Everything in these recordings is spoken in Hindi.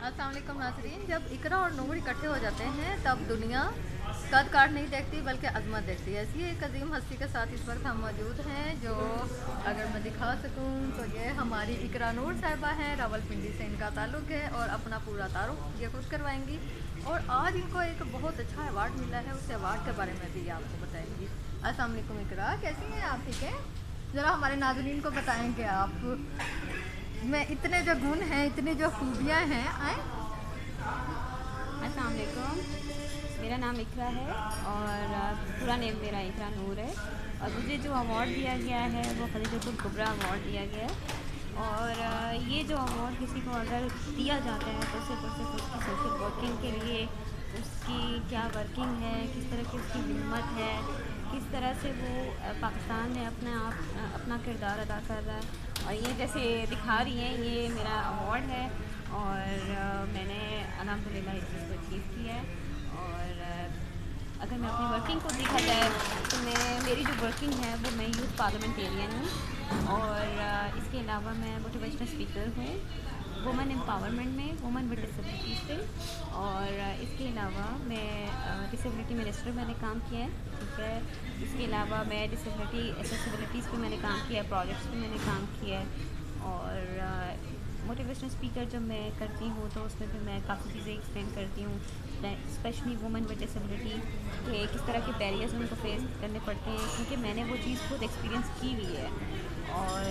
अस्सलाम वालेकुम नाज़रीन। जब इकरा और नूर इकट्ठे हो जाते हैं तब दुनिया कद काट नहीं देखती बल्कि अजमत देखती है। ऐसी एक अजीम हस्ती के साथ इस वक्त हम मौजूद हैं जो अगर मैं दिखा सकूं तो ये हमारी इकरा नूर साहिबा हैं। रावलपिंडी से इनका ताल्लुक़ है और अपना पूरा तारुफ ये खुद करवाएंगी। और आज इनको एक बहुत अच्छा अवार्ड मिला है, उस अवार्ड के बारे में भी आपको बताएंगी। अस्सलाम वालेकुम इकरा, कैसी हैं आप? ठीक है, ज़रा हमारे नाज़रीन को बताएंगे आप में इतने जो गुण हैं, इतनी जो खूबियाँ हैं आए। अस्सलाम वालेकुम, मेरा नाम इकरा है और पूरा नेम मेरा इकरा नूर है। और मुझे जो अवार्ड दिया गया है वो खदीजतुल कुबरा अवार्ड दिया गया है। और ये जो अवार्ड किसी को अगर दिया जाता है तो सिर्फ और सिर्फ उसकी सोशल वर्किंग के लिए, उसकी क्या वर्किंग है, किस तरह की उसकी हिम्मत है, किस तरह से वो पाकिस्तान में अपना किरदार अदा कर रहा है। और ये जैसे दिखा रही हैं, ये मेरा अवार्ड है और मैंने अल्हम्दुलिल्लाह इस चीज़ को अचीव किया है। और अगर मैं अपनी वर्किंग को देखा जाए तो मेरी जो वर्किंग है वो मैं यूथ पार्लियामेंटेरियन हूँ और इसके अलावा मैं मोटिवेशनल स्पीकर हूँ वुमेन एम्पावरमेंट में, वुमेन विद डिसेबिलिटीज़ पे। और इसके अलावा मैं डिसेबिलिटी मिनिस्टर मैंने काम किया है, ठीक है। इसके अलावा मैं डिसेबिलिटी एक्सेसिबिलिटीज़ पे मैंने काम किया है, प्रोजेक्ट्स पे मैंने काम किया है। और मोटिवेशनल स्पीकर जब मैं करती हूँ तो उसमें भी मैं काफ़ी चीज़ें एक्सप्लेन करती हूँ, स्पेशली वुमेन विद डिसेबिलिटी के किस तरह के बैरियर्स उनको फेस करने पड़ते हैं, क्योंकि मैंने वो चीज़ खुद एक्सपीरियंस की हुई है। और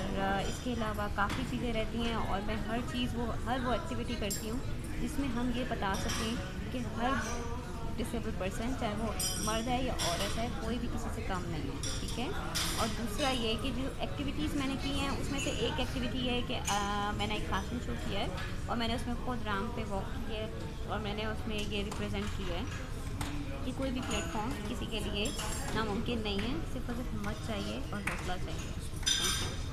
इसके अलावा काफ़ी चीज़ें रहती हैं और मैं हर वो एक्टिविटी करती हूँ जिसमें हम ये बता सकें कि हर डिसेबल पर्सन, चाहे वो मर्द है या औरत है, कोई भी किसी से कम नहीं है, ठीक है। और दूसरा ये कि जो एक्टिविटीज़ मैंने की हैं उसमें से एक एक्टिविटी है कि मैंने एक फैशन शो किया है और मैंने उसमें खुद राम पे वॉक किया है और मैंने उसमें ये रिप्रेजेंट किया है कि कोई भी प्लेटफॉर्म किसी के लिए नामुमकिन नहीं है, सिर्फ और सिर्फ हिम्मत चाहिए और हौसला चाहिए। Thank you.